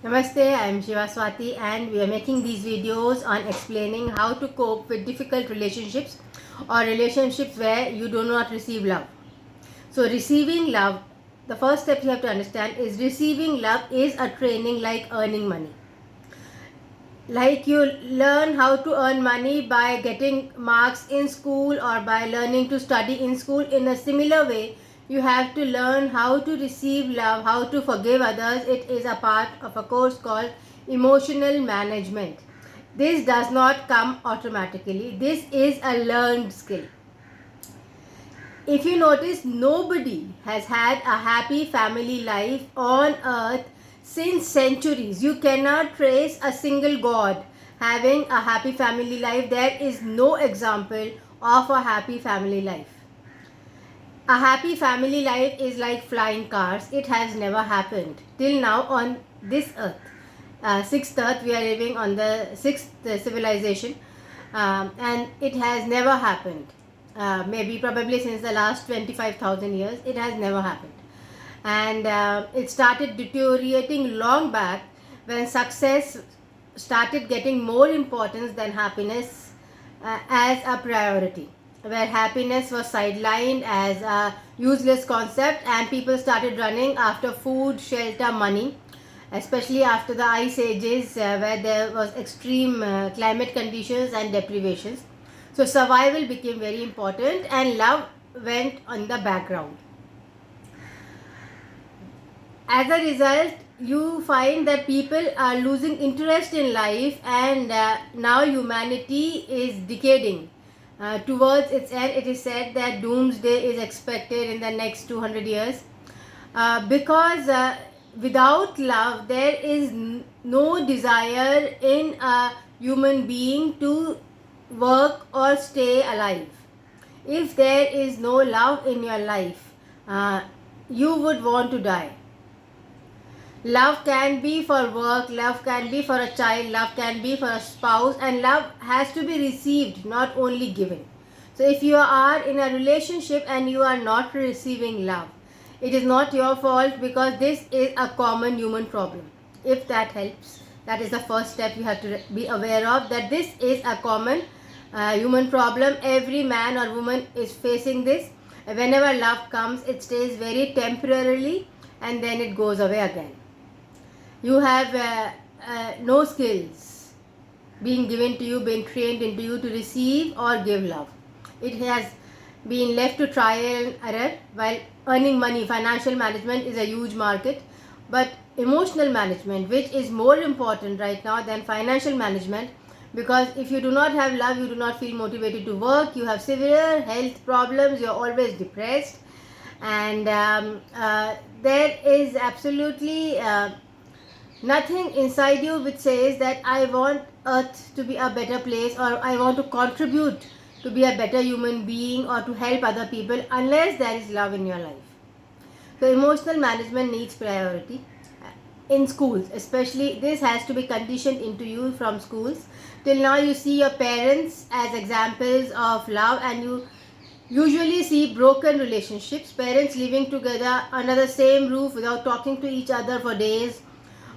Namaste, I am Shiva Swati and we are making these videos on explaining how to cope with difficult relationships or relationships where you do not receive love. So receiving love, the first step you have to understand is receiving love is a training like earning money. Like you learn how to earn money by getting marks in school or by learning to study in school, in a similar way you have to learn how to receive love, how to forgive others. It is a part of a course called emotional management. This does not come automatically, this is a learned skill. If you notice, nobody has had a happy family life on earth since centuries. You cannot trace a single god having a happy family life. There is no example of a happy family life. A happy family life is like flying cars. It has never happened till now on this earth. Sixth earth, we are living on the sixth civilization, and it has never happened. Maybe probably since the last 25,000 years, it has never happened. And it started deteriorating long back when success started getting more importance than happiness as a priority, where happiness was sidelined as a useless concept and people started running after food, shelter, money, especially after the ice ages where there was extreme climate conditions and deprivations. So survival became very important and love went on the background. As a result, you find that people are losing interest in life, and now humanity is decaying towards its end. It is said that doomsday is expected in the next 200 years because without love there is no desire in a human being to work or stay alive. If there is no love in your life, you would want to die. Love can be for work, love can be for a child, love can be for a spouse, and love has to be received, not only given. So if you are in a relationship and you are not receiving love, it is not your fault, because this is a common human problem. If that helps, that is the first step you have to be aware of, that this is a common human problem. Every man or woman is facing this. Whenever love comes, it stays very temporarily and then it goes away again. You have no skills being given to you, being trained into you to receive or give love. It has been left to trial and error. While earning money, financial management is a huge market, but emotional management, which is more important right now than financial management, because if you do not have love, you do not feel motivated to work, you have severe health problems, you are always depressed, and there is absolutely nothing inside you which says that I want earth to be a better place, or I want to contribute to be a better human being or to help other people, unless there is love in your life. So emotional management needs priority in schools, especially. This has to be conditioned into you from schools. Till now you see your parents as examples of love, and you usually see broken relationships, parents living together under the same roof without talking to each other for days,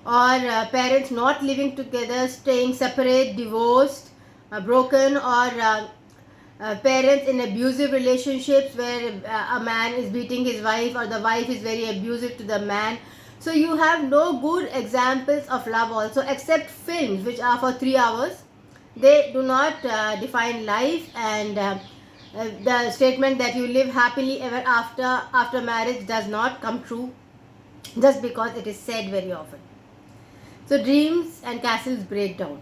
or parents not living together, staying separate, divorced, broken, or parents in abusive relationships where a man is beating his wife or the wife is very abusive to the man. So you have no good examples of love also, except films which are for 3 hours. They do not define life, and the statement that you live happily ever after marriage does not come true just because it is said very often. So dreams and castles break down.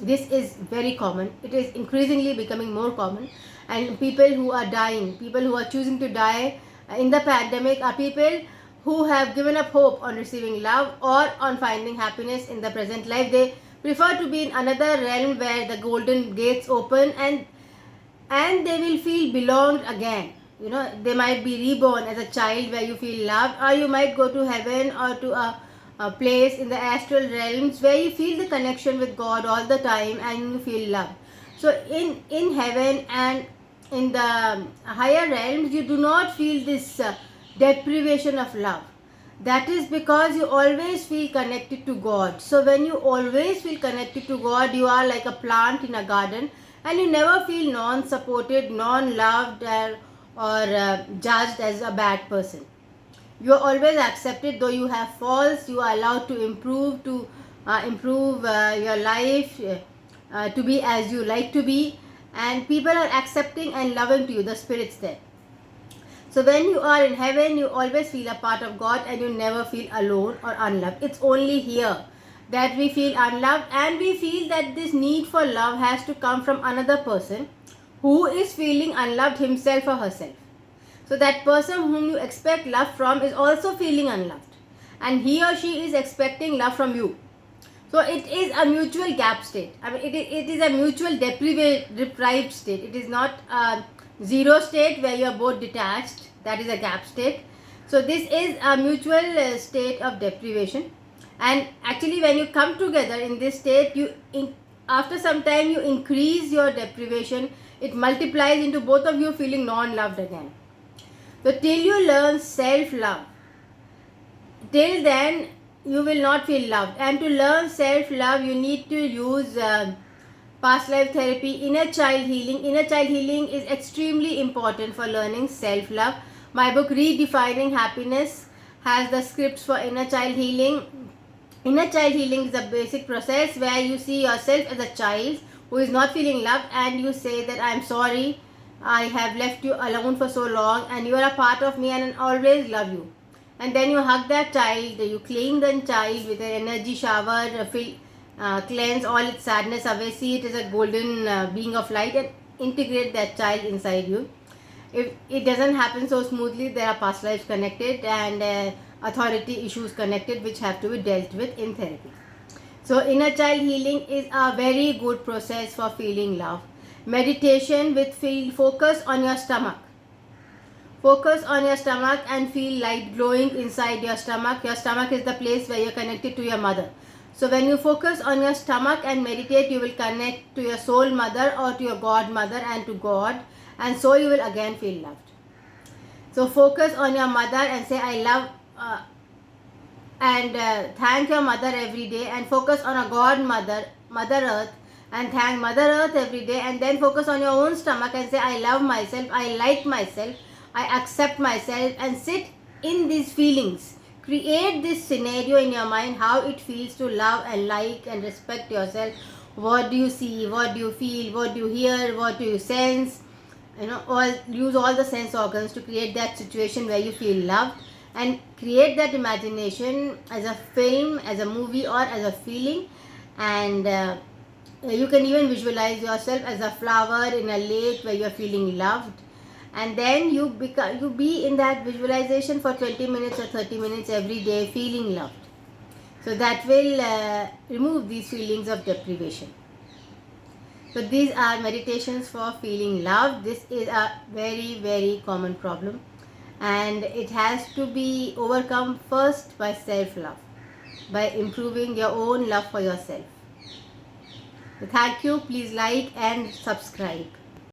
This is very common. It is increasingly becoming more common, and people who are dying, people who are choosing to die in the pandemic, are people who have given up hope on receiving love or on finding happiness in the present life. They prefer to be in another realm where the golden gates open, and they will feel belonged again. You know, they might be reborn as a child where you feel loved, or you might go to heaven or to a place in the astral realms where you feel the connection with God all the time and you feel love. So in heaven and in the higher realms, you do not feel this deprivation of love. That is because you always feel connected to God. So when you always feel connected to God, you are like a plant in a garden, and you never feel non-supported, non-loved, or judged as a bad person. You are always accepted, though you have faults. You are allowed to improve your life, to be as you like to be, and people are accepting and loving to you. The Spirit's there. So when you are in heaven, you always feel a part of God, and you never feel alone or unloved. It's only here that we feel unloved, and we feel that this need for love has to come from another person who is feeling unloved himself or herself. So that person whom you expect love from is also feeling unloved, and he or she is expecting love from you. So it is a mutual gap state. I mean, it is a mutual deprived state. It is not a zero state where you are both detached. That is a gap state. So this is a mutual state of deprivation. And actually, when you come together in this state, after some time you increase your deprivation. It multiplies into both of you feeling non-loved again. So till you learn self-love, till then you will not feel loved. And to learn self-love, you need to use past life therapy, inner child healing. Inner child healing is extremely important for learning self-love. My book Redefining Happiness has the scripts for inner child healing. Inner child healing is a basic process where you see yourself as a child who is not feeling loved, and you say that I am sorry, I have left you alone for so long, and you are a part of me and I always love you. And then you hug that child, you clean the child with an energy shower, cleanse all its sadness away, see it as a golden being of light, and integrate that child inside you. If it doesn't happen so smoothly, there are past lives connected and authority issues connected which have to be dealt with in therapy. So inner child healing is a very good process for feeling love. Meditation with focus on your stomach. Focus on your stomach and feel light glowing inside your stomach. Your stomach is the place where you're connected to your mother. So when you focus on your stomach and meditate, you will connect to your soul mother or to your God mother and to God, and so you will again feel loved. So focus on your mother and say I love and thank your mother every day, and focus on a God mother, Mother Earth, and thank Mother Earth every day, and then focus on your own stomach and say I love myself, I like myself, I accept myself, and sit in these feelings. Create this scenario in your mind how it feels to love and like and respect yourself. What do you see? What do you feel? What do you hear? What do you sense? Use all the sense organs to create that situation where you feel loved, and create that imagination as a film, as a movie, or as a feeling. And you can even visualize yourself as a flower in a lake where you are feeling loved, and then you be in that visualization for 20 minutes or 30 minutes every day feeling loved. So that will remove these feelings of deprivation. So these are meditations for feeling loved. This is a very, very common problem, and it has to be overcome first by self-love, by improving your own love for yourself. So thank you. Please like and subscribe.